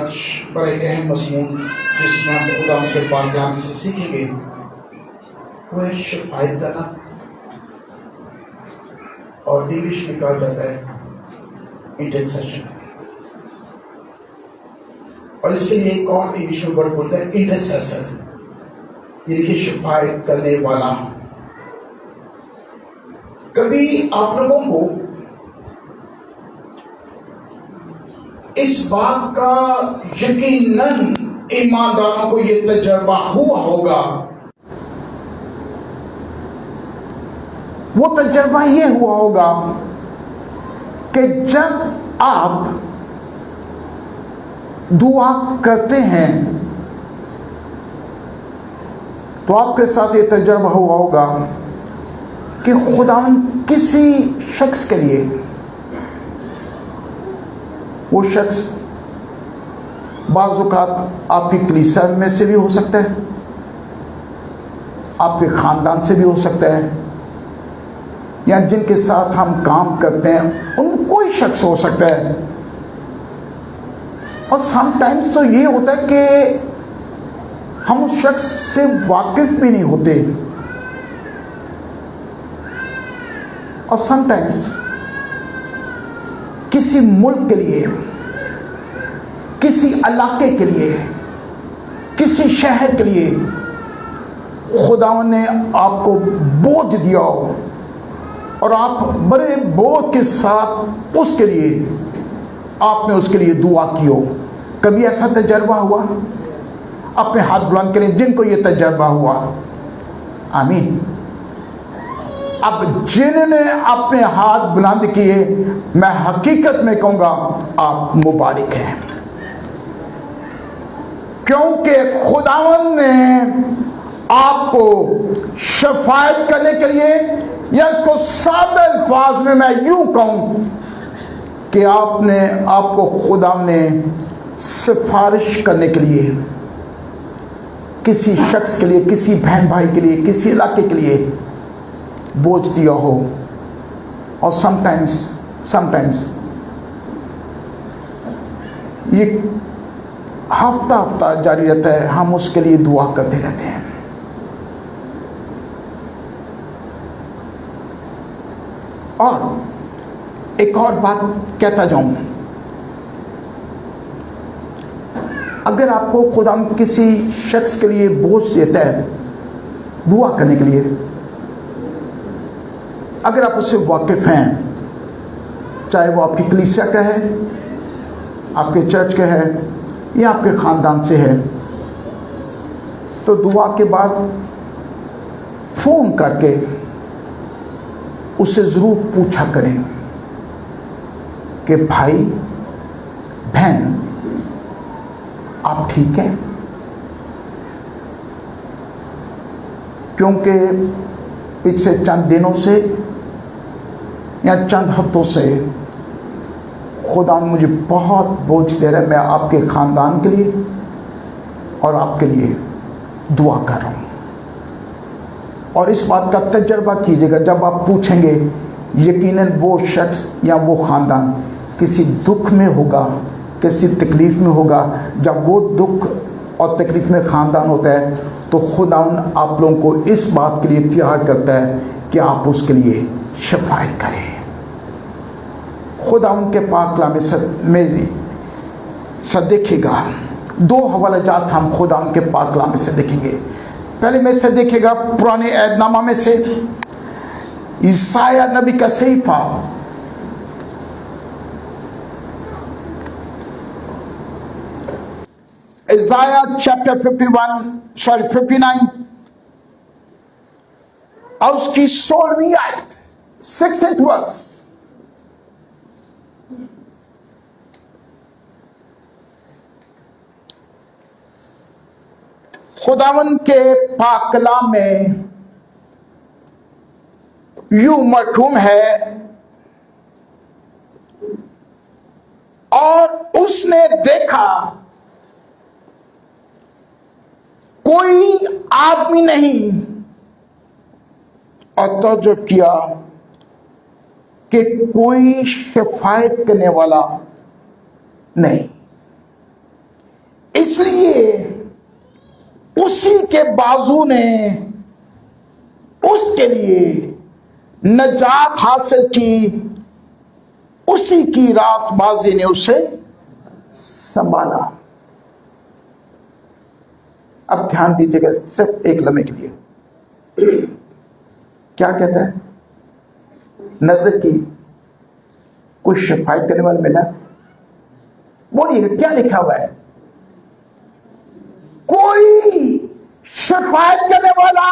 आज बड़े अहम मज़मून जिसमें हम खुदा के पाक कलाम से सीखेंगे वो है शफ़ाअत का नाम, और इंग्लिश में कहा जाता है इंटरसेशन। और इसके लिए एक और इंग्लिश में वर्ड बोलते हैं इंटरसेसर, यानी कि शफ़ाअत करने वाला। कभी आप लोगों को इस बात का यकीनन ईमानदारों को यह तजर्बा हुआ होगा, वो तजर्बा ये हुआ होगा कि जब आप दुआ करते हैं तो आपके साथ ये तजर्बा हुआ होगा कि खुदावंद किसी शख्स के लिए, वो शख्स बाज़ औक़ात आपकी कलीसिया में से भी हो सकता है, आपके ख़ानदान से भी हो सकता है, या जिनके साथ हम काम करते हैं उन कोई शख्स हो सकता है। और समटाइम्स तो ये होता है कि हम उस शख्स से वाकिफ भी नहीं होते, और समटाइम्स किसी मुल्क के लिए, किसी इलाके के लिए, किसी शहर के लिए खुदावंद ने आपको बोझ दिया हो और आप बड़े बोझ के साथ उसके लिए आपने उसके लिए दुआ की हो। कभी ऐसा तजर्बा हुआ? अपने हाथ बुलंद करें जिनको ये तजर्बा हुआ। आमीन। अब जिन्होंने अपने हाथ बुलंद किए, मैं हकीकत में कहूंगा आप मुबारक हैं, क्योंकि खुदावंद ने आपको शफ़ाअत करने के लिए, या इसको सादे अल्फाज में मैं यूं कहूं कि आपको खुदा ने सिफारिश करने के लिए, किसी शख्स के लिए, किसी बहन भाई के लिए, किसी इलाके के लिए बोझ दिया हो। और समटाइम्स ये हफ्ता जारी रहता है, हम उसके लिए दुआ करते रहते हैं। और एक और बात कहता जाऊं, अगर आपको खुदा किसी शख्स के लिए बोझ देता है दुआ करने के लिए, अगर आप उससे वाकिफ हैं, चाहे वो आपकी कलीसिया का है, आपके चर्च का है, या आपके ख़ानदान से है, तो दुआ के बाद फ़ोन करके उससे ज़रूर पूछा करें कि भाई बहन आप ठीक हैं, क्योंकि पिछले चंद दिनों से या चंद हफ्तों से खुदा मुझे बहुत बोझ दे रहा है। मैं आपके ख़ानदान के लिए और आपके लिए दुआ कर रहा हूँ। और इस बात का तजर्बा कीजिएगा, जब आप पूछेंगे यकीनन वो शख्स या वो ख़ानदान किसी दुख में होगा, किसी तकलीफ़ में होगा। जब वो दुख और तकलीफ़ में ख़ानदान होता है तो खुदावंद आप लोगों को इस बात के लिए तैयार करता है कि आप उसके लिए शफ़ाअत करें। खुदावंद के पाक कलाम में से देखिएगा, दो हवालाजात हम खुदावंद के पाक कलाम से देखेंगे। पहले में से देखिएगा पुराने अहदनामा में से ईसाया नबी का सहीफा, Isaiah chapter 59 और उसकी 16वीं आयत, 16th वर्स। खुदावंद के पाक कलाम में यूं मरहूम है, और उसने देखा कोई आदमी नहीं, और तवज्जो किया कि कोई शफ़ाअत करने वाला नहीं। इसलिए उसी के बाजू ने उसके लिए नजात हासिल की, उसी की रासबाजी ने उसे संभाला। अब ध्यान दीजिएगा सिर्फ एक लम्हे के लिए, क्या कहता है? नजर की कुछ शफायत करने वाला मिला? बोलिएगा क्या लिखा हुआ है? कोई शफायत करने वाला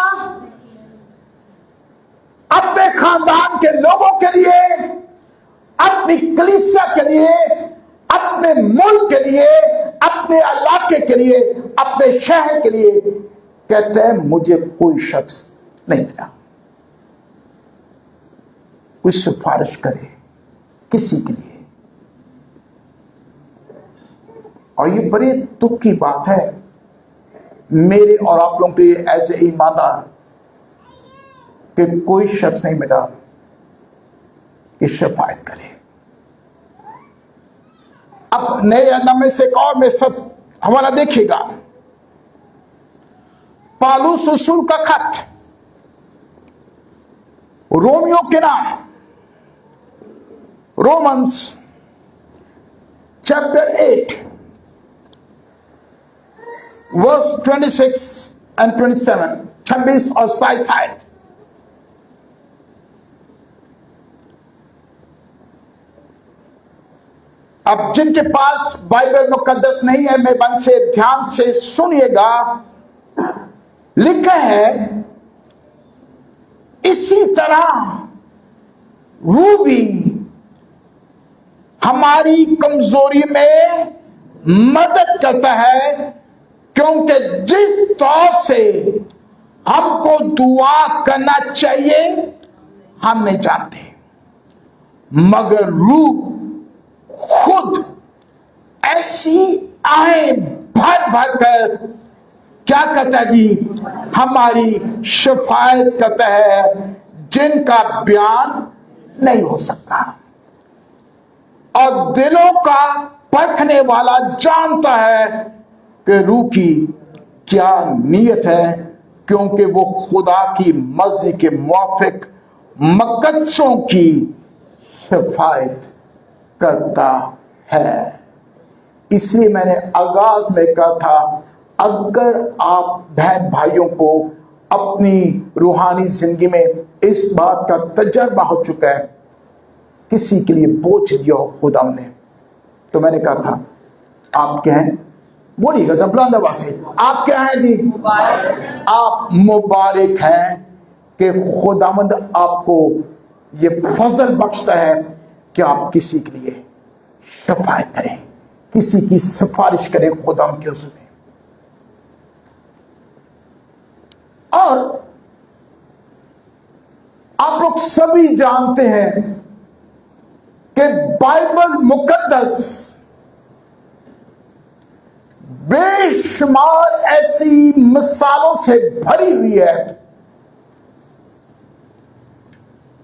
अपने खानदान के लोगों के लिए, अपनी कलीसिया के लिए, अपने मुल्क के लिए, अपने इलाके के लिए, अपने शहर के लिए कहते हैं मुझे कोई शख्स नहीं मिला कोई सिफारिश करे किसी के लिए। और ये बड़े दुख की बात है मेरे और आप लोगों के लिए ऐसे ईमानदार कि कोई शख्स नहीं मिला कि शफायत करे। अब नए नामे से एक और में सब हमारा देखिएगा, पालूस रसूल का खत रोमियो के नाम, रोमन्स चैप्टर 8 वर्स 26 एंड 27, 26 और 27। अब जिनके पास बाइबल मुकद्दस नहीं है, मेहरबानी से ध्यान से सुनिएगा। लिखा है इसी तरह रूह भी हमारी कमजोरी में मदद करता है, क्योंकि जिस तौर से हमको दुआ करना चाहिए हम नहीं जानते, मगर रूह खुद ऐसी आहें भर भर कर क्या करता है जी? हमारी शफायत करता है जिनका बयान नहीं हो सकता। और दिलों का परखने वाला जानता है कि रूह की क्या नीयत है, क्योंकि वो खुदा की मर्जी के मुवाफिक मकसदों की शफायत करता है। इसलिए मैंने आगाज में कहा था, अगर आप बहन भाइयों को अपनी रूहानी जिंदगी में इस बात का तजर्बा हो चुका है, किसी के लिए बोझ दिया हो खुदा ने, तो मैंने कहा था आप क्या हैं? बोलिएगा जब बुलंद आवाज से, आप क्या हैं जी? आप मुबारक हैं कि खुदावंद आपको ये फजल बख्शता है कि आप किसी के लिए शफायत करें, किसी की सिफारिश करें खुदा के हुज़ूर में। और आप लोग सभी जानते हैं कि बाइबल मुकद्दस बेशुमार ऐसी मिसालों से भरी हुई है।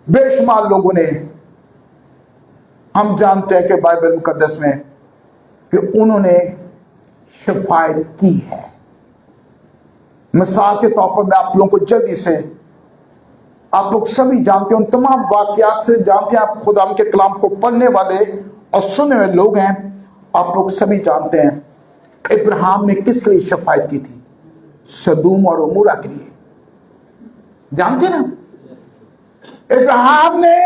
बेशुमार लोगों ने, हम जानते हैं कि बाइबल मुकद्दस में कि उन्होंने शफायत की है। मिसाल के तौर पर मैं आप लोगों को जल्दी से, आप लोग सभी जानते हैं, उन तमाम वाकयात से जानते हैं, आप खुदा के कलाम को पढ़ने वाले और सुनने वाले लोग हैं, आप लोग सभी जानते हैं इब्राहिम ने किस लिए शफायत की थी? सदूम और उमूरा के लिए, जानते ना? इब्राहिम ने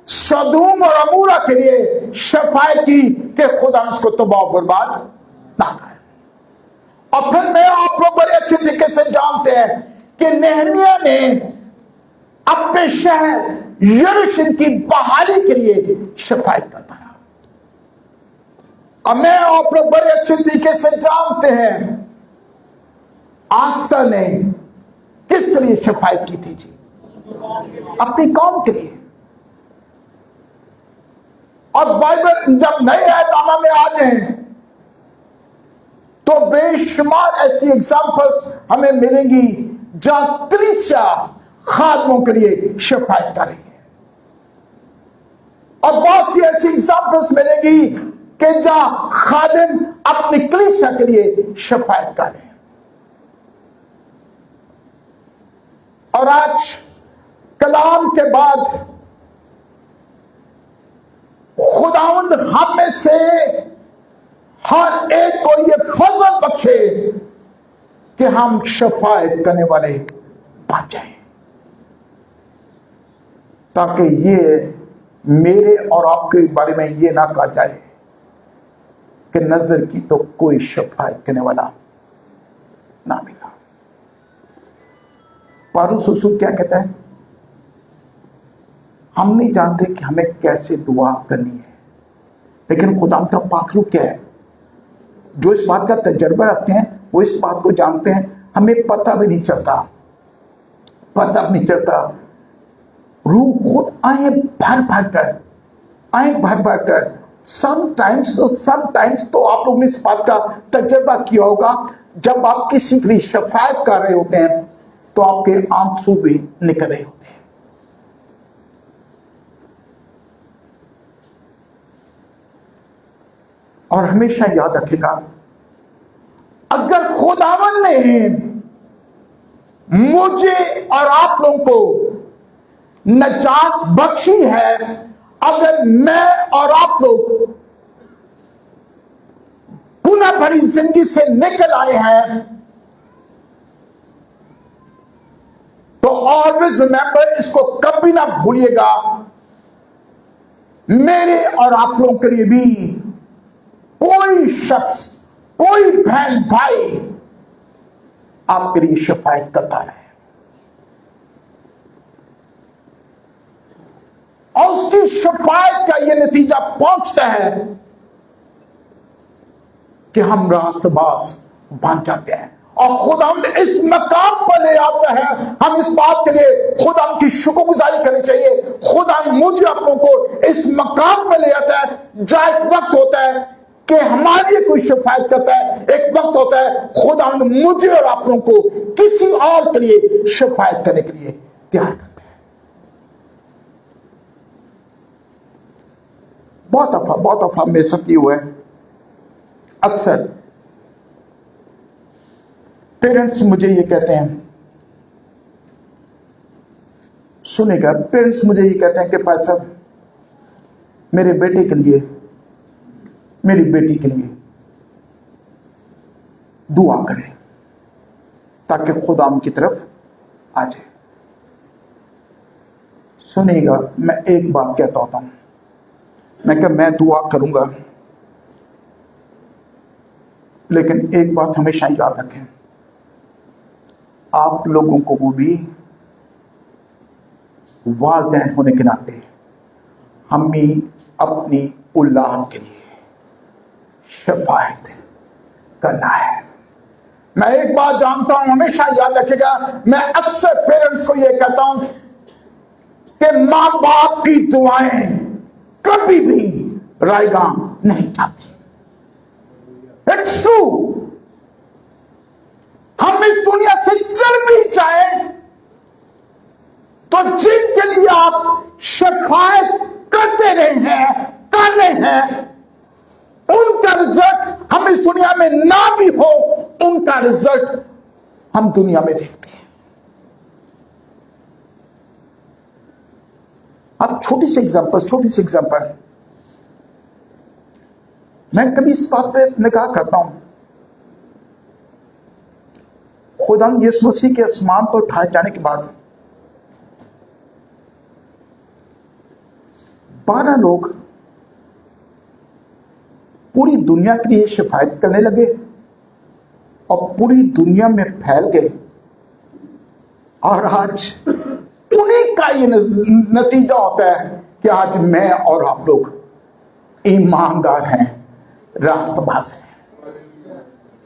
सदूम और अमूरा के लिए शफायत की कि खुदा उसको तबाह बर्बाद ना करे। और फिर मैं आप लोग बड़े अच्छे तरीके से जानते हैं कि नेहमिया ने अपने शहर यरूशलेम की बहाली के लिए शफायत करता है। और मैं आप लोग बड़े अच्छे तरीके से जानते हैं आस्था ने किसके लिए शफायत की थी जी? अपनी कौम के लिए। और बाइबल जब नए आयतनामा में आ जाए तो बेशुमार ऐसी एग्जाम्पल्स हमें मिलेंगी जहां कलीसिया खादमों के लिए शफायत कर रही है। और बहुत सी ऐसी एग्जाम्पल्स मिलेंगी कि जहां खादिम अपनी कलीसिया के लिए शफायत करें। और आज कलाम के बाद खुदावंद हम में से हर एक को ये फजल बख्शे कि हम शफायत करने वाले बन जाएं, ताकि ये मेरे और आपके बारे में ये ना कहा जाए कि नजर की तो कोई शफायत करने वाला ना मिला। पौलुस रसूल क्या कहता है? हम नहीं जानते कि हमें कैसे दुआ करनी है, लेकिन खुदा का पाखरू क्या है? जो इस बात का तजर्बा रखते हैं वो इस बात को जानते हैं। हमें पता भी नहीं चलता, पता भी नहीं चलता। रूह खुद आए भर भर कर समटाइम्स तो आप लोग ने इस बात का तजर्बा किया होगा, जब आप किसी की शफायत कर रहे होते हैं तो आपके आंसू भी निकल रहे होते हैं। और हमेशा याद रखेगा, अगर खुदावन ने मुझे और आप लोगों को नजात बख्शी है, अगर मैं और आप लोग गुनाह भरी जिंदगी से निकल आए हैं, तो ऑलवेज रिमेंबर, इसको कभी ना भूलिएगा, मेरे और आप लोगों के लिए भी कोई शख्स, कोई बहन भाई आपके लिए शफायत करता है, और उसकी शफायत का यह नतीजा पहुंचता है कि हम रास्तबाज बन जाते हैं और खुदा इस मकाम पर ले आता है। हम इस बात के लिए खुदा की शुक्रगुजारी करनी चाहिए। खुदा मुझे आप लोगों को इस मकाम पर ले आता है, जहां एक वक्त होता है कि हमारी कोई शफायत करता है, एक वक्त होता है खुदा मुझे और आप लोगों को किसी और के लिए शफायत करने के लिए तैयार करता है। बहुत दफा मेरे साथ ये हुआ है, अक्सर पेरेंट्स मुझे ये कहते हैं, सुनेगा, पेरेंट्स मुझे ये कहते हैं कि भाई साहब मेरे बेटे के लिए, मेरी बेटी के लिए दुआ करें ताकि खुदा उनकी तरफ आ जाए। सुनेगा, मैं एक बात कहता होता हूं, मैं दुआ करूंगा, लेकिन एक बात हमेशा याद रखें, आप लोगों को वो भी वालिदैन होने के नाते हमें अपनी औलाद के लिए शफायत करना है। मैं एक बात जानता हूं, हमेशा याद रखेगा, मैं अक्सर पेरेंट्स को यह कहता हूं कि मां बाप की दुआएं कभी भी रायगा नहीं जाती। It's true. हम इस दुनिया से चल भी जाए तो जिनके लिए आप शफायत करते रहे हैं, कर रहे हैं, उनका रिजल्ट हम इस दुनिया में ना भी हो, उनका रिजल्ट हम दुनिया में देखते हैं। अब छोटी सी एग्जांपल मैं कभी इस बात पे निगाह करता हूं, खुदा यीशु मसीह के आसमान पर उठाए जाने के बाद 12 लोग पूरी दुनिया के लिए शफायत करने लगे और पूरी दुनिया में फैल गए, और आज उन्हीं का ये नतीजा होता है कि आज मैं और आप लोग ईमानदार हैं, रास्तबाज हैं।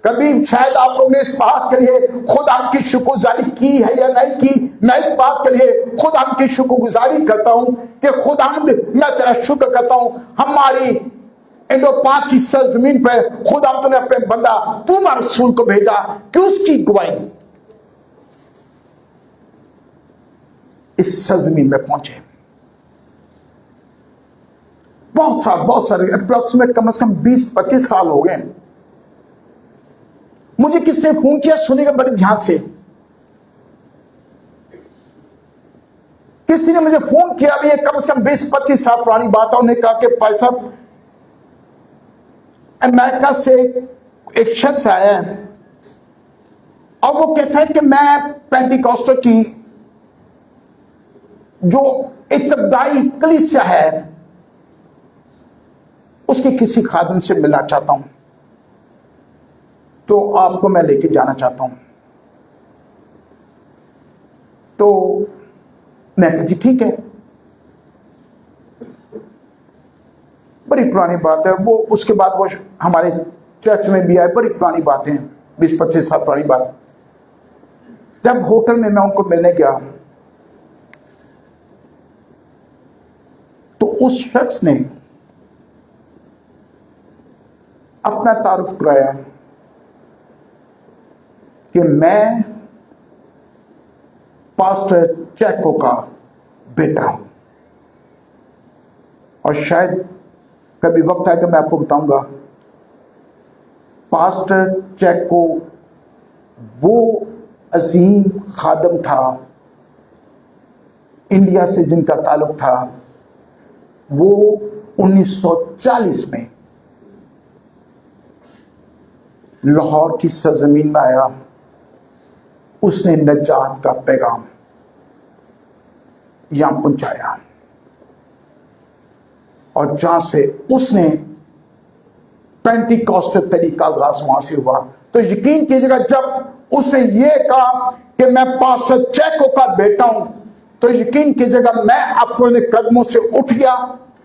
कभी शायद आप लोगों ने इस बात के लिए खुदा की शुक्रगुजारी की है या नहीं की, मैं इस बात के लिए खुदा की शुक्रगुजारी करता हूं कि खुदा मैं तेरा शुक्र करता हूं, हमारी इंडो पाक की सरजमीन पर खुदा तूने अपने बंदा तुम रसूल को भेजा कि उसकी गवाही इस सरजमीन में पहुंचे। बहुत सारे अप्रोक्सीमेट कम से कम 20-25 साल हो गए मुझे किसने फोन किया, सुनेगा बड़े ध्यान से। किसी ने मुझे फोन किया, ये कम से कम 20-25 साल पुरानी बात है। उन्होंने कहा कि भाई साहब, अमेरिका से एक शख्स आया है और वो कहता है कि मैं पेंटिकॉस्टल की जो इब्तदाई कलीसिया है उसके किसी खादिम से मिलना चाहता हूं, तो आपको मैं लेके जाना चाहता हूं। तो मैं कहा जी ठीक है। बड़ी पुरानी बात है वो। उसके बाद वो हमारे चर्च में भी आए। बड़ी पुरानी बातें, 20-25 साल पुरानी बात। जब होटल में मैं उनको मिलने गया तो उस शख्स ने अपना तारुफ कराया कि मैं पास्टर चैको का बेटा हूं। और शायद कभी वक्त आए कि मैं आपको बताऊंगा, पास्टर चैको वो अजीम खादम था इंडिया से जिनका ताल्लुक था। वो 1940 में लाहौर की सरजमीन में आया। उसने नजात का पैगाम यहां पहुंचाया और जहां से उसने पेंटिकॉस्टल तरीका आगाज वहां से हुआ। तो यकीन कीजिएगा, जब उसने ये कहा कि मैं पास्टर चैको का बेटा हूं, तो यकीन कीजिएगा मैं अपने कदमों से उठ गया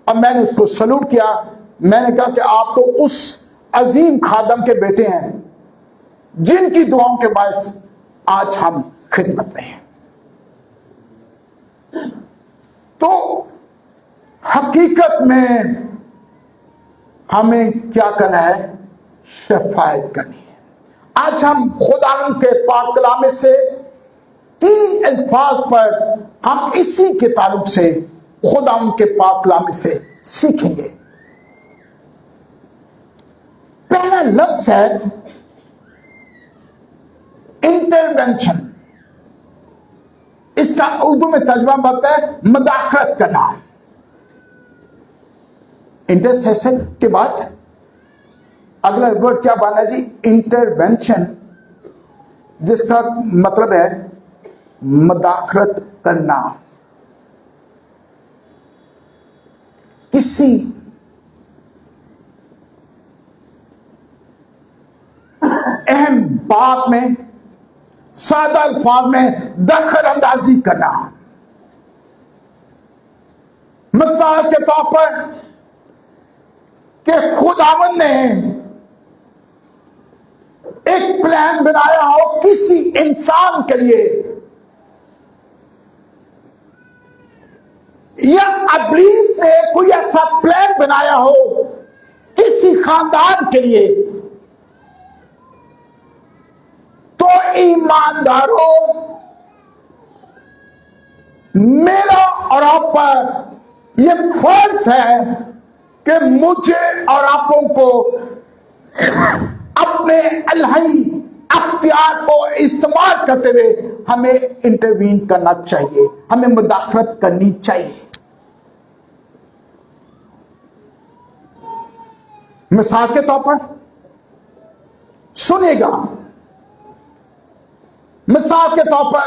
और मैंने उसको सलूट किया। मैंने कहा कि आप तो उस अजीम खादम के बेटे हैं जिनकी दुआओं के बायस आज हम खिदमत में हैं। तो हकीकत में हमें क्या करना है? शफायत करनी है। आज हम खुदा के पाक कलाम से 3 अल्फाज पर हम इसी के ताल्लुक से खुदा के पाक कलाम से सीखेंगे। पहला लफ्ज है इंटरवेंशन। इसका उर्दू में तर्जुमा बनता है मदाखलत करना। इंटरसेशन के बाद अगला वर्ड क्या बना जी? इंटरवेंशन, जिसका मतलब है मदाखलत करना। किसी अहम बात में सादा अल्फाज में दखल अंदाजी करना। मिसाल के तौर पर कि खुदावंद ने एक प्लान बनाया हो किसी इंसान के लिए, या इब्लीस ने कोई ऐसा प्लान बनाया हो किसी खानदान के लिए, तो ईमानदारों, मेरा और आप पर यह फर्ज है कि मुझे और आपों को अपने अलही अख्तियार को इस्तेमाल करते हुए हमें इंटरवीन करना चाहिए, हमें मुदाखलत करनी चाहिए। मिसाल के तौर पर सुनिएगा, मिसाल के तौर पर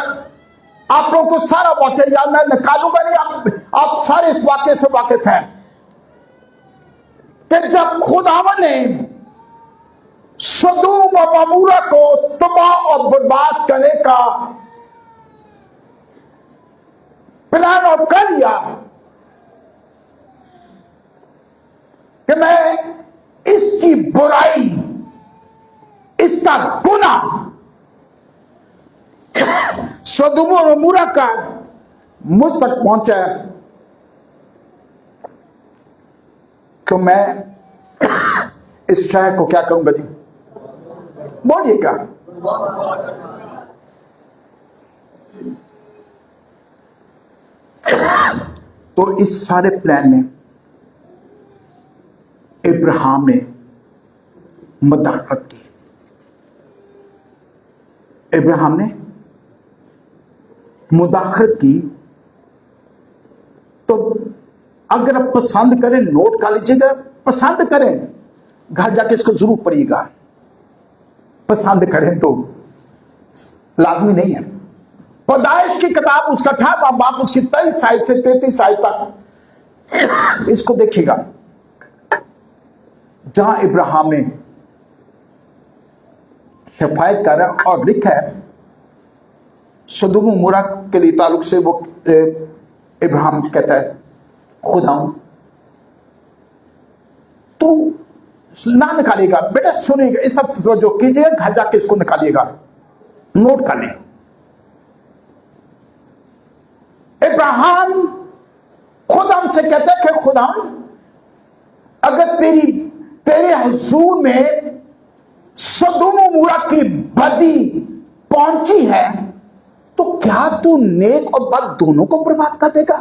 आप लोगों को सारा वाक्य याद, मैं निकालूंगा नहीं, आप सारे इस वाक्य से वाकिफ हैं कि जब खुदावन ने सदूम और अमूरा को तबाह और बर्बाद करने का प्लान आउट कर लिया कि मैं इसकी बुराई, इसका गुनाह सदूम और अमूरा का मुझ तक पहुंचा, तो मैं इस शहर को क्या करूंगा जी? बोलिएगा। तो इस सारे प्लान में इब्राहिम ने मदाखलत की। इब्राहिम ने मुदाखलत की। तो अगर आप पसंद करें, नोट कर लीजिएगा, पसंद करें, घर जाके इसको जरूर पढ़िएगा। पसंद करें तो लाजमी नहीं है। पैदाइश की किताब उसका 18वां बाब उसकी 23 आयत से 33 आयत तक इसको देखिएगा, जहां इब्राहिम ने शफायत कर रहा और लिखा है सदोम उमरा के लिए ताल्लुक से। वो इब्राहिम कहता है, खुदा तू ना निकालेगा, बेटा सुनिएगा, इस सब जो कीजिएगा, घर जाके इसको निकालिएगा, नोट कर लें। इब्राहिम खुदा से कहता है कि खुदा अगर तेरे हुजूर में सदोम उमरा की बदी पहुंची है तो क्या तू नेक और बद दोनों को बर्बाद कर देगा?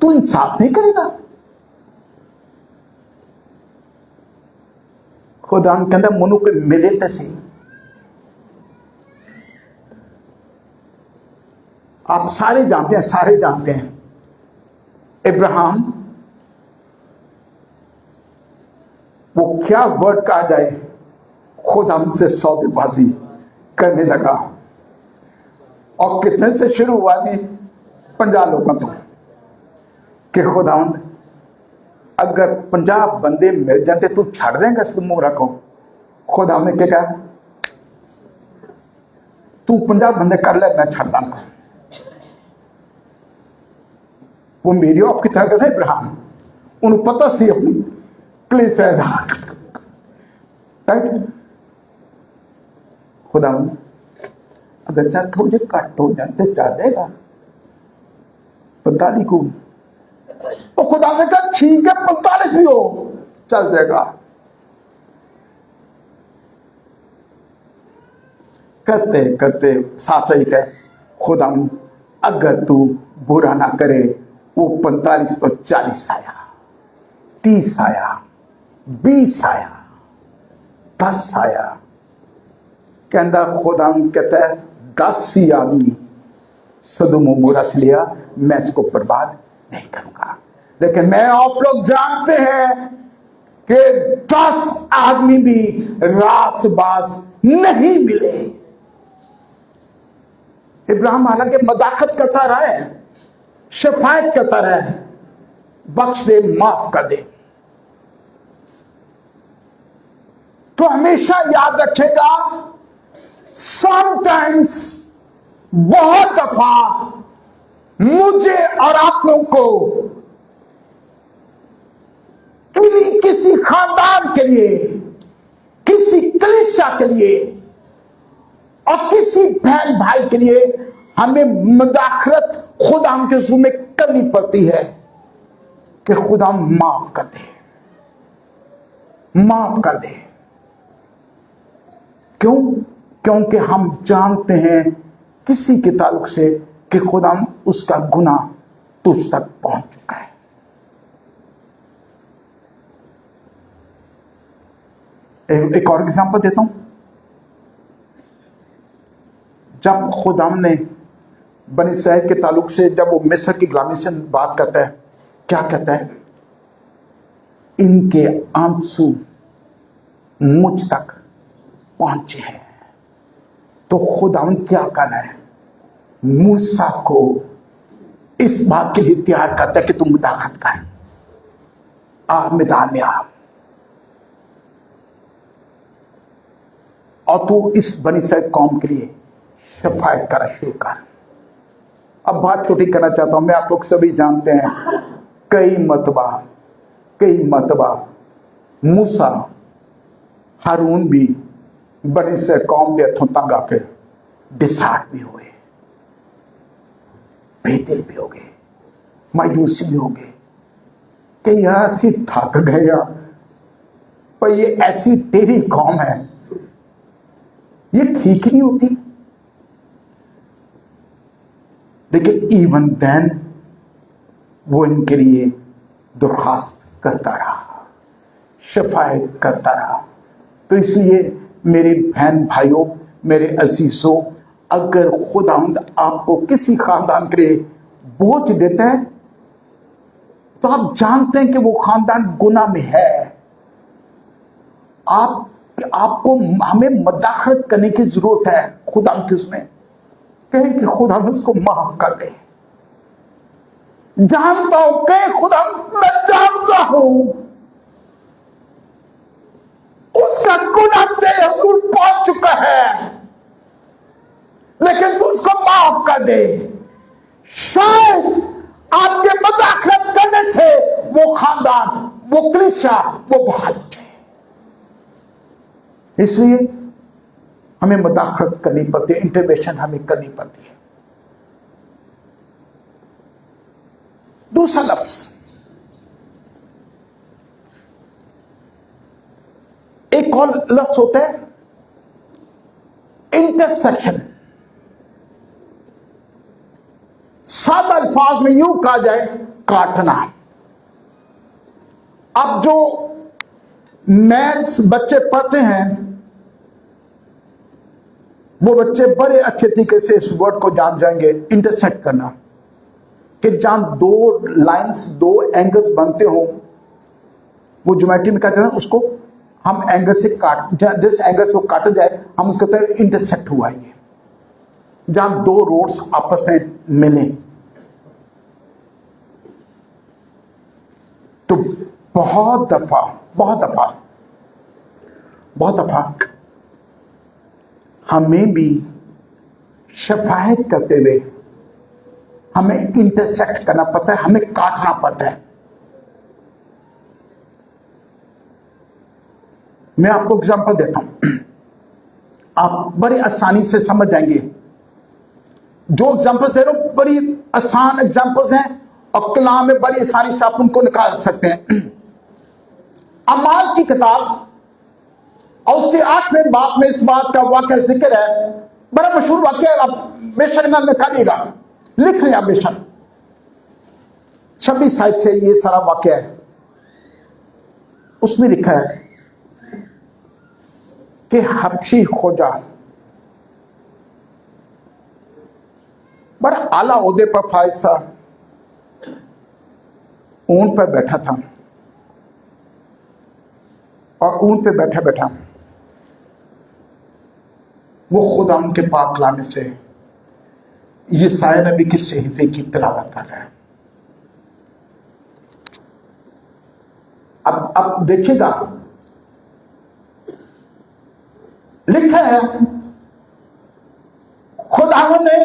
तू इंसाफ नहीं करेगा? खुदा कहता मनुख मिले तो सही। आप सारे जानते हैं इब्राहिम वो क्या वर्ड कहा जाए, खुदा से सौदेबाजी करने लगा। और कितने से शुरू हुआ थी? 50 लोगों तो कि खुदावंद अगर 50 बंदे मिल जाते तू छड़ देंगे सदोम उमरा को? खुदा ने क्या कहा, तू 50 बंदे कर ले, मैं छड़ दूंगा। वो मेरी आपकी तरह का था इब्राहिम, उन्हें पता सी अपनी क्लेश है, राइट? खुदा अगर चाहे थोड़े कट हो जाते चाह देगा 45 को। तो खुदा ने कहा ठीक है 45 भी हो चल जाएगा। करते करते साथ सही कहे, खुदा अगर तू बुरा ना करे, वो 45 तो 40 आया, 30 आया, 20 आया, 10 आया। कहता खुदा कहता है 10 ही आदमी सदोम उमरा से लिया, मैं इसको बर्बाद नहीं करूंगा। लेकिन मैं आप लोग जानते हैं कि 10 आदमी भी रास्तबाज नहीं मिले। इब्राहिम हालांकि मदाखत करता रहा है, शफायत करता रहा है, बख्श दे, माफ कर दे। तो हमेशा याद रखेगा, समटाइम्स, बहुत दफा मुझे और आप लोग को किसी खानदान के लिए, किसी कलीसिया के लिए और किसी बहन भाई के लिए हमें मुदाखलत खुदा के हुजूर में करनी पड़ती है कि खुदा माफ कर दे, माफ कर दे। क्यों? क्योंकि हम जानते हैं किसी के ताल्लुक से कि खुदा उसका गुनाह तुझ तक पहुंच चुका है। एक और एग्जांपल देता हूं। जब खुदा ने बनी इसराइल के ताल्लुक से, जब वो मिस्र की गुलामी से बात करता है, क्या कहता है? इनके आंसू मुझ तक पहुंचे हैं। तो खुदावंद क्या करना है? मूसा को इस बात के लिए तैयार करता है कि तुम मुदाखलत कर, आप मैदान में आ और तू इस बनी इसराइल कौम के लिए शफायत कर, शुरू कर। अब बात छोटी करना चाहता हूं। मैं आप लोग सभी जानते हैं कई मतबा मूसा हारून भी बनी से कौम के हथों तंग आके डिसार्ट भी हुए, बेदिल भी हो गए, मायूसी भी हो गए कि यार ऐसी थक गया, पर ये ऐसी तेरी कौम है, ये ठीक नहीं होती। लेकिन इवन देन वो इनके लिए दरखास्त करता रहा, शफायत करता रहा। तो इसलिए मेरे बहन भाइयों, मेरे अजीजों, अगर खुदावंद आपको किसी खानदान के लिए बोझ देता है तो आप जानते हैं कि वो खानदान गुनाह में है। आपको हमें मदाखलत करने की जरूरत है खुदा की उसमें, कहें कि खुदा उसको माफ कर दे। जानता हूं कि खुदा, मैं जानता हूं उसका गुनाह तेरे हुजूर पहुंच चुका है, लेकिन तू उसको माफ कर दे। शायद आपके मदाखलत करने से वो खानदान, वो कलीसिया, वो बहाल हो जाए। इसलिए हमें मदाखलत करनी पड़ती है, इंटरवेंशन हमें करनी पड़ती है। दूसरा लफ्ज, एक और लफ्ज होता है इंटरसेक्शन। सादा अल्फाज में यूं कहा जाए, काटना। अब जो मैथ्स बच्चे पढ़ते हैं वो बच्चे बड़े अच्छे तरीके से इस वर्ड को जान जाएंगे, इंटरसेक्ट करना, कि जहां दो लाइंस, दो एंगल्स बनते हो, वो ज्योमेट्री में कहते हैं उसको हम एंगल से काट, जिस एंगल से वो काटा जाए हम उसको कहते हैं इंटरसेक्ट हुआ है। जहां दो रोड्स आपस में मिले। तो बहुत दफा हमें भी शफायत करते हुए हमें इंटरसेक्ट करना पड़ता है, हमें काटना पड़ता है। मैं आपको एग्जांपल देता हूं, आप बड़ी आसानी से समझ जाएंगे। जो एग्जांपल्स दे रहा हूं बड़ी आसान एग्जांपल्स हैं और कलाम में बड़ी आसानी से आप उनको निकाल सकते हैं। अमाल की किताब और उसके 8वें बाब में इस बात का वाकया जिक्र है। बड़ा मशहूर वाकया है, आप बेशक ना निकालिएगा, लिख लिया बेशक। 26 साइड से ये सारा वाकया है। उसमें लिखा है कि हबशी खोजा बड़ा आला ओहदे पर फाइज था, ऊंट पर बैठा था और ऊंट पे बैठा बैठा वो खुदा उनके पाक कलाम से यशायाह नबी की सहीफे की तिलावत कर रहा है। अब देखिएगा, लिखा है खुदा ने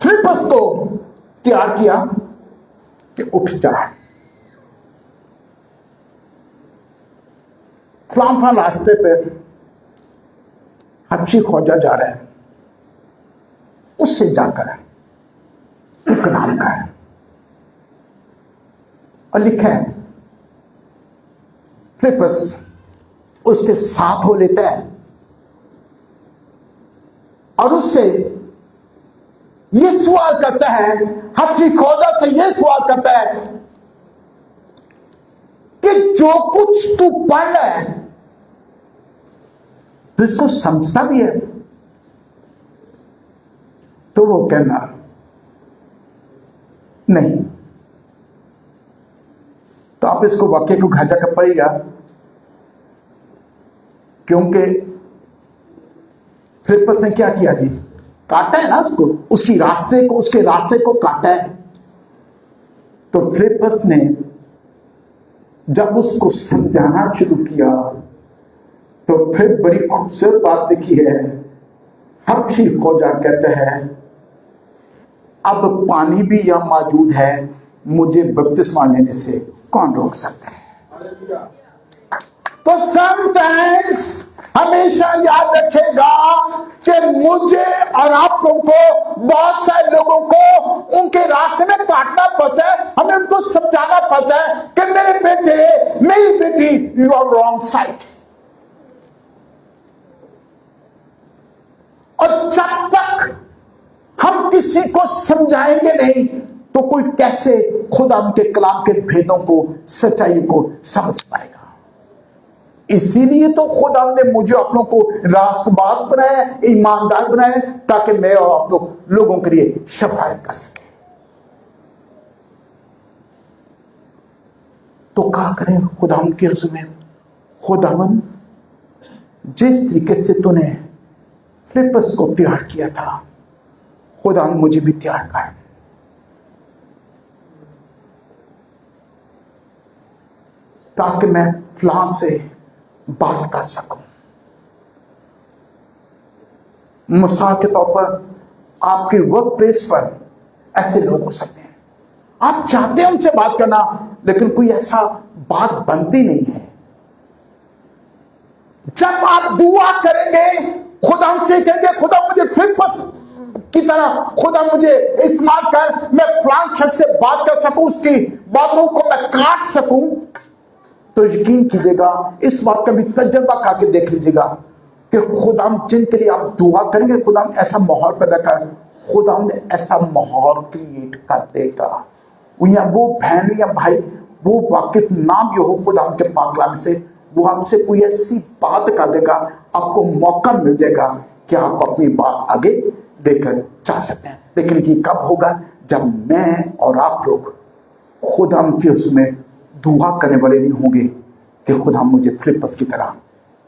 फिलिप्पस को तैयार किया कि उठ जा, फलां रास्ते पे हबशी खोजा जा रहा है, उससे जाकर एक नाम का है। और लिखा है फिलिप्पस उसके साथ हो लेता है और उससे यह सवाल करता है, हबशी खोजा से यह सवाल करता है कि जो कुछ तू पढ़ रहा है तो इसको समझता भी है? तो वो कहना नहीं। तो आप इसको वाक्य को घर जाकर पढ़ेगा, क्योंकि फिलिप्पस ने क्या किया जी, काटा है ना उसको, उसकी रास्ते को, उसके रास्ते को काटा है। तो फिलिप्पस ने जब उसको समझाना शुरू किया तो फिर बड़ी खूबसूरत बात लिखी है। हबशी खोजा कहता है, अब पानी भी यहां मौजूद है, मुझे बपतिस्मा लेने से कौन रोक सकता है? तो समटाइम्स हमेशा याद रखेगा कि मुझे और आप लोगों को, बहुत सारे लोगों को उनके रास्ते में काटना पड़ता है, हमें उनको समझाना पड़ता है कि मेरे बेटे, मेरी बेटी, यू आर रॉन्ग साइड। और जब तक हम किसी को समझाएंगे नहीं तो कोई कैसे खुदा उनके कलाम के भेदों को, सच्चाई को समझ पाएगा? इसीलिए तो खुदा ने मुझे आप लोग को रास्तबाज बनाया, ईमानदार बनाया, ताकि मैं और आप लोगों के लिए शफायत कर सके। तो क्या करें खुदावन के हुजूर में? खुदावन, जिस तरीके से तूने फिलिप्पस को तैयार किया था, खुदावन मुझे भी तैयार कर, ताकि मैं फलां से बात कर सकूं। मिसाल के तौर पर आपके वर्क प्लेस पर ऐसे लोग हो सकते हैं, आप चाहते हैं उनसे बात करना, लेकिन कोई ऐसा बात बनती नहीं है। जब आप दुआ करेंगे, खुदा से कहेंगे, खुदा मुझे फिलिप्पस की तरह खुदा मुझे इस्तेमाल कर, मैं फलां शख्स से बात कर सकूं, उसकी बातों को मैं काट सकूं, तो यकीन कीजिएगा, इस बात का भी तजर्बा करके देख लीजिएगा कि खुदा जिनके लिए आप दुआ करेंगे, खुदा ऐसा माहौल पैदा कर, खुदा ने ऐसा माहौल क्रिएट कर देगा। या वो बहन या भाई वो वाकिफ ना भी हो खुदा के पाक कलाम से, वो आपसे कोई ऐसी बात कर देगा, आपको मौका मिल जाएगा कि आप अपनी बात आगे लेकर जा सकते हैं। लेकिन ये कब होगा? जब मैं और आप लोग खुदा के उसमें दुआ करने वाले नहीं होंगे कि खुदा मुझे फिलिप्पस की तरह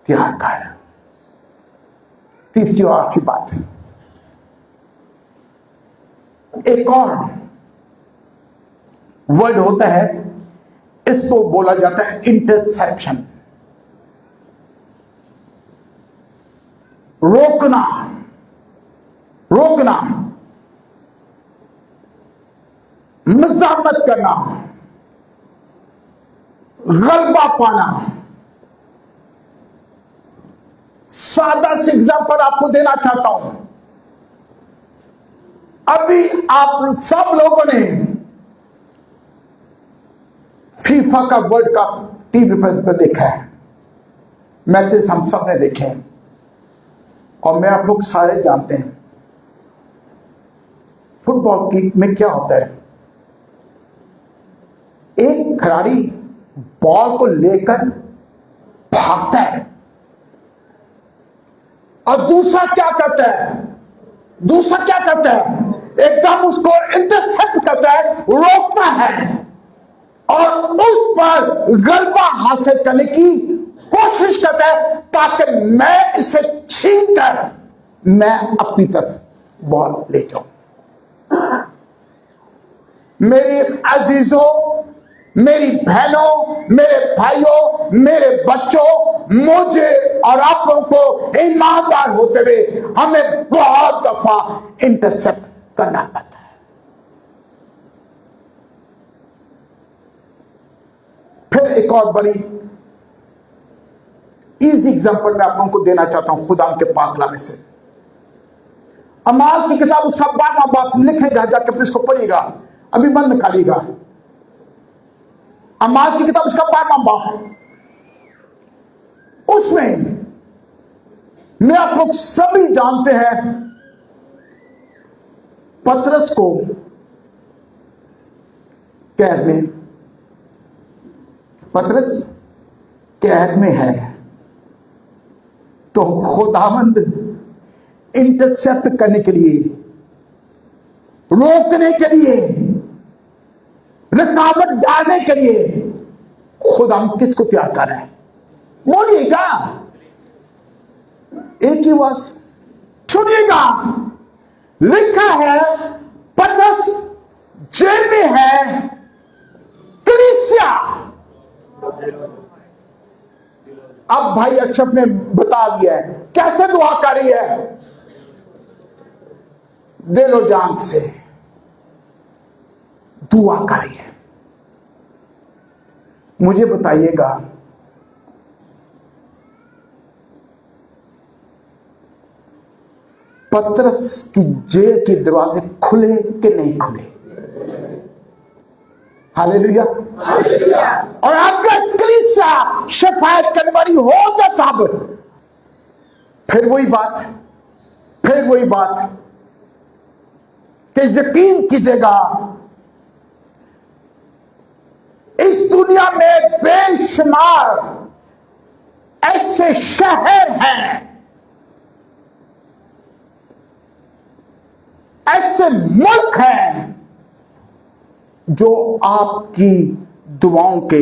तैयार कर। तीसरी और आखिरी बात है, एक और वर्ड होता है, इसको बोला जाता है इंटरसेप्शन, रोकना, रोकना, मज़ामत करना, गलबा पाना। सादा से एग्जाम्पल आपको देना चाहता हूं। अभी आप सब लोगों ने फीफा का वर्ल्ड कप टीवी पर देखा है, मैचेस हम सब ने देखे हैं, और मैं आप लोग सारे जानते हैं फुटबॉल की में क्या होता है। एक खिलाड़ी बॉल को लेकर भागता है और दूसरा क्या करता है, दूसरा क्या करता है, एकदम उसको इंटरसेप्ट करता है, रोकता है और उस पर गलबा हासिल करने की कोशिश करता है, ताकि मैं इसे छीन कर मैं अपनी तरफ बॉल ले जाऊं। मेरे अजीजों, मेरी बहनों, मेरे भाइयों, मेरे बच्चों, मुझे और आप लोगों को ईमानदार होते हुए हमें बहुत दफा इंटरसेप्ट करना पड़ता है। फिर एक और बड़ी इजी एग्जांपल मैं आप लोगों को देना चाहता हूं खुदा के पाक कलाम में से। अमाल की किताब उसका 12वां बाब लिखेगा, जाके फिर इसको पढ़िएगा, अभी मन निकालिएगा। अमाल की किताब उसका 12वां बाब, उसमें मैं आप लोग सभी जानते हैं पतरस को कैद में, पतरस कैद में है, तो खुदावंद इंटरसेप्ट करने के लिए, रोकने के लिए, रुकावट डालने के लिए खुदा किसको तैयार कर रहा है? बोलिएगा, एक ही वर्ष सुनिएगा। लिखा है पतरस जेल में है, कलीसिया। अब भाई अशरफ ने बता दिया है कैसे दुआ कर रही है, दिलो जान से दुआ कर रही है। मुझे बताइएगा, पतरस की जेल के दरवाजे खुले कि नहीं खुले? हालेलुया। और अगर कलीसिया शफायत करने वाली हो तो तब फिर वही बात कि यकीन कीजिएगा, इस दुनिया में बेशुमार ऐसे शहर हैं, ऐसे मुल्क हैं जो आपकी दुआओं के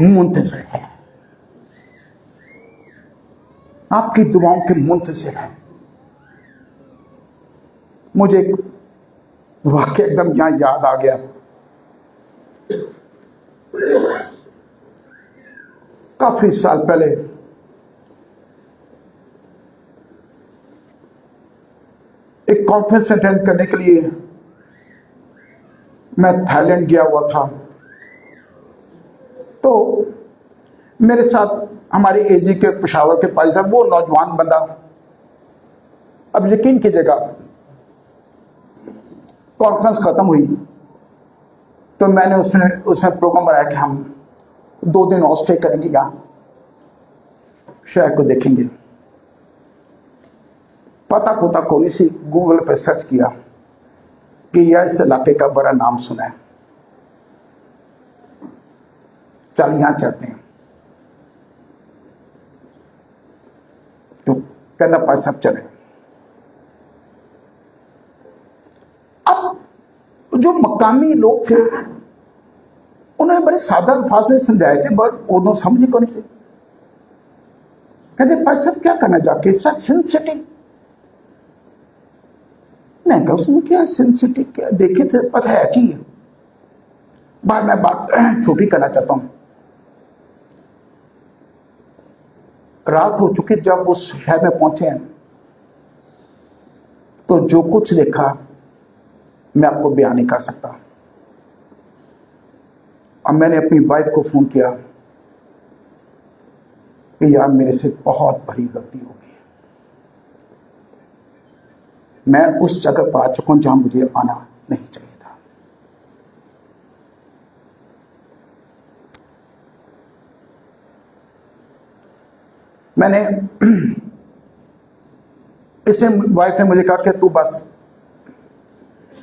मुंतज़िर हैं, आपकी दुआओं के मुंतज़िर हैं। मुझे एक वाक़या एकदम यहां याद आ गया। काफी साल पहले एक कॉन्फ्रेंस अटेंड करने के लिए मैं थाईलैंड गया हुआ था। तो मेरे साथ हमारे एजी के पेशावर के पास साहब, वो नौजवान बंदा, अब यकीन कीजिएगा कॉन्फ्रेंस खत्म हुई तो मैंने उसने प्रोग्राम बनाया कि हम 2 दिन और स्टे करेंगे, यहाँ शहर को देखेंगे। पता पुता कोई सी गूगल पर सर्च किया कि यह इस इलाके का बड़ा नाम सुना है, चल यहां चलते हैं। तो कहना पास सब चले। अब जो मकामी लोग थे उन्होंने बड़े सादा अल्फाज में समझाए थे, बट उन्होंने समझे कौन थे। कहते पास सब क्या करना जाके सिंध सिटी। मैं कहा उसमें क्या सिंध सिटी, क्या देखे थे, पता है कि बाद में बात छोटी करना चाहता हूं। रात हो चुकी, जब उस शहर में पहुंचे हैं तो जो कुछ देखा मैं आपको बयान नहीं कर सकता। अब मैंने अपनी वाइफ को फोन किया कि यार मेरे से बहुत बड़ी गलती हो गई है, मैं उस जगह पर आ चुका हूं जहां मुझे आना नहीं चाहिए था। मैंने इसने वाइफ ने मुझे कहा कि तू बस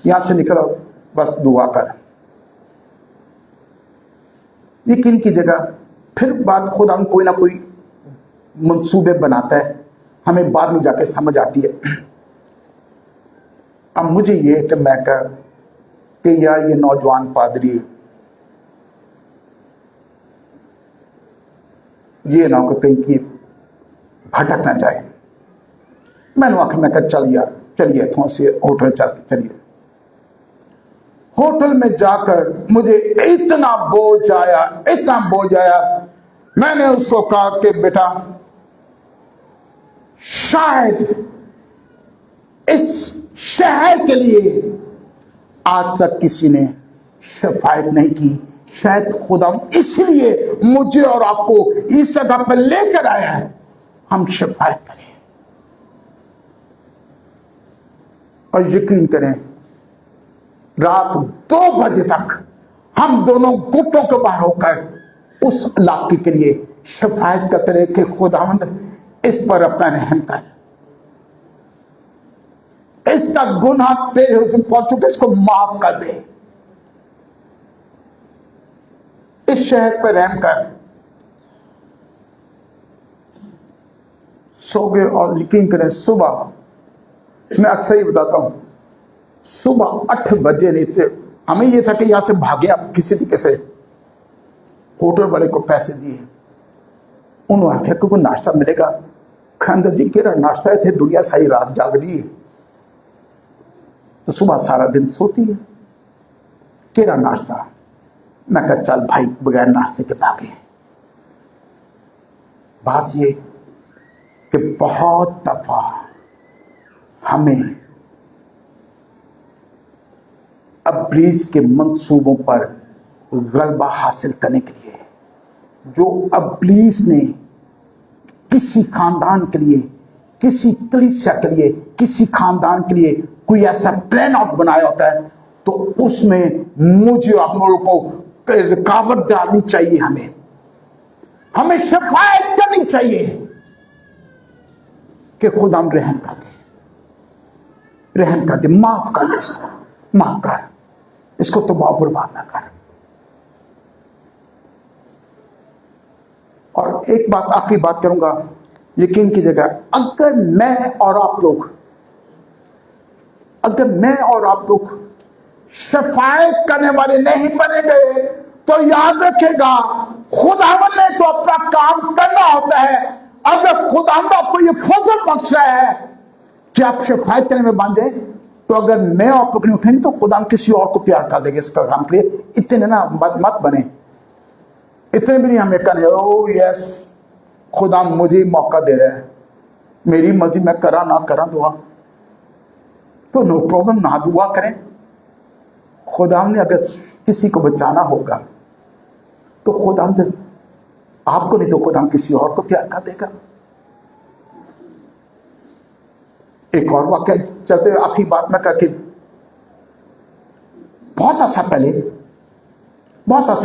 यहां से निकल, बस दुआ कर। यकीन की जगह फिर बात खुद हम कोई ना कोई मंसूबे बनाता है, हमें बाद में जाके समझ आती है। अब मुझे ये कि मैं कह कि यार ये नौजवान पादरी ये ना हो कहीं की भटक ना जाए। मैंने आखिर मैं कहा चल यार चलिए थोड़ा से होटल चलिए। होटल में जाकर मुझे इतना बोझ आया, इतना बोझ आया। मैंने उसको कहा कि बेटा शायद इस शहर के लिए आज तक किसी ने शफायत नहीं की, शायद खुदा इसलिए मुझे और आपको इस जगह पर लेकर आया है, हम शफायत करें। और यकीन करें रात 2 बजे तक हम दोनों गुटों के बाहर होकर उस इलाके के लिए शफायत करते रहे कि खुदावंद इस पर अपना रहम कर, इसका गुनाह तेरे हुस्न पहुंच चुके, इसको माफ कर दे, इस शहर पर रहम कर। सो गए। और यकीन करें सुबह, मैं अक्सर ही बताता हूं, सुबह 8 बजे नहीं थे, हमें यह था कि यहां से भागे। आप किसी तरीके से होटल वाले को पैसे दिए, उन्होंने आख्या कि कोई नाश्ता मिलेगा। खंड जी केरा नाश्ता है थे, दुनिया सारी रात जाग दी तो सुबह सारा दिन सोती है, केरा नाश्ता। मैं कहा चल भाई बगैर नाश्ते के भागे। बात ये कि बहुत दफा हमें इब्लीस के मंसूबों पर गलबा हासिल करने के लिए, जो इब्लीस ने किसी खानदान के लिए, किसी कलीसिया के लिए, किसी खानदान के लिए कोई ऐसा प्लान आउट बनाया होता है, तो उसमें मुझे आप लोगों को रुकावट डालनी चाहिए। हमें शफायत करनी चाहिए कि खुदा हम रहम कर दे, रहम कर दे, माफ कर दे, इसको माफ कर, इसको तो बर्बाद ना कर। और एक बात, आखिरी बात करूंगा, यकीन कीजिएगा, अगर मैं और आप लोग शफायत करने वाले नहीं बने गए तो याद रखेगा, खुदावन ने तो अपना काम करना होता है। अगर खुदावन आपको ये फजल बख्शा है कि आप शफायत करने में बांधे, तो अगर मैं आप लोग नहीं उठेंगे तो खुदावन किसी और को प्यार कर देंगे इसका काम के लिए। इतने ना मत बने, इतने भी नहीं हमें कहने ओ यस खुदा मुझे मौका दे रहा है, मेरी मर्जी मैं करा ना करा दुआ, तो नो प्रॉब्लम, ना दुआ करें। खुदा ने अगर किसी को बचाना होगा तो खुदा आपको नहीं तो खुदा किसी और को प्यार कर देगा। एक और वाक्य चलते हुए आखिरी बात में करके, बहुत अर्सा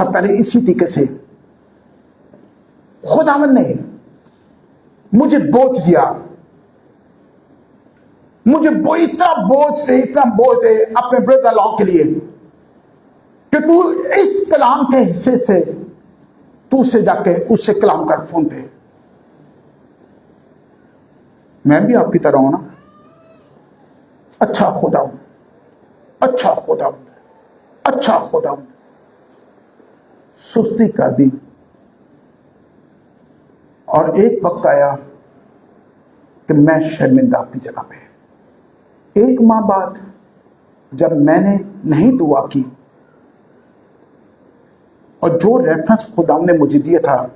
पहले इसी तरीके से खुदावन ने मुझे बोझ दिया, मुझे इतना बोझ दे अपने ब्रदर लॉ के लिए कि तू इस कलाम के हिस्से से तू से जाके उससे कलाम कर फोन पे। मैं भी आपकी तरह हूं ना, अच्छा खुदा सुस्ती कर दी, और एक वक्त आया कि मैं शर्मिंदा अपनी जगह पे। एक माह बाद जब मैंने नहीं दुआ की और जो रेफरेंस खुदा ने मुझे दिया था,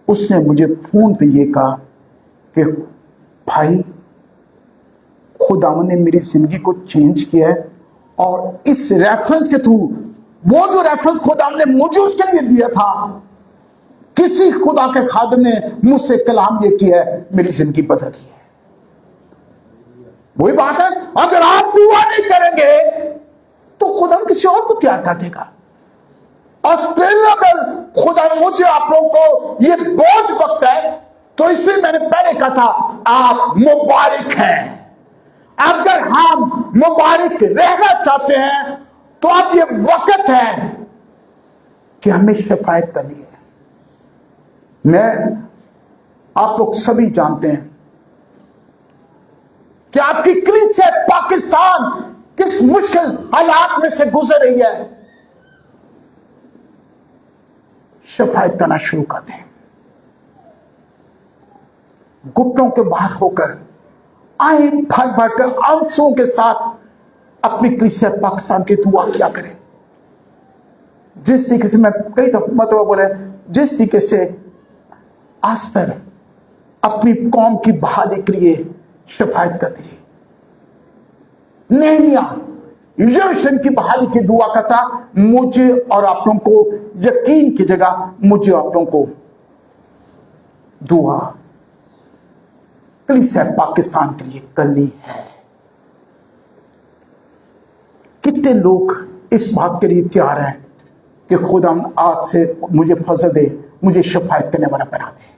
उसने मुझे फोन पे ये कहा कि भाई खुदावन ने मेरी जिंदगी को चेंज किया है, और इस रेफरेंस के थ्रू, वो जो रेफरेंस खुदावन ने मुझे उसके लिए दिया था, किसी खुदा के खादिम ने मुझसे कलाम ये किया है, मेरी जिंदगी बदल गई है। वही बात है, अगर आप दुआ नहीं करेंगे तो खुदा किसी और को तैयार कर देगा। और स्टिल अगर खुदा मुझे आप लोगों को ये बोझ बख्शा है, तो इसलिए मैंने पहले कहा था आप मुबारक हैं। अगर हम मुबारक रहना चाहते हैं तो अब ये वक्त है कि हमें शफायत करनी है। मैं, आप लोग सभी जानते हैं कि आपकी कलीसिया पाकिस्तान किस मुश्किल हालात में से गुजर रही है। शफायत करना शुरू कर दें, घुटनों के बाहर होकर आए, भर भर कर आंसुओं के साथ अपनी कलीसिया पाकिस्तान की दुआ किया करें। जिस तरीके से मैं कई मतलब बोले, जिस तरीके से आस्तर अपनी कौम की बहाली के लिए शफायत करती रही, नेहमिया यरूशलेम की बहाली की दुआ करता, मुझे और आप लोगों को यकीन की जगह मुझे आप लोगों को दुआ कलीसिया पाकिस्तान के लिए करनी है। कितने लोग इस बात के लिए तैयार हैं कि खुदा आज से मुझे फजल दे, मुझे शफायत करने वाला बना दे।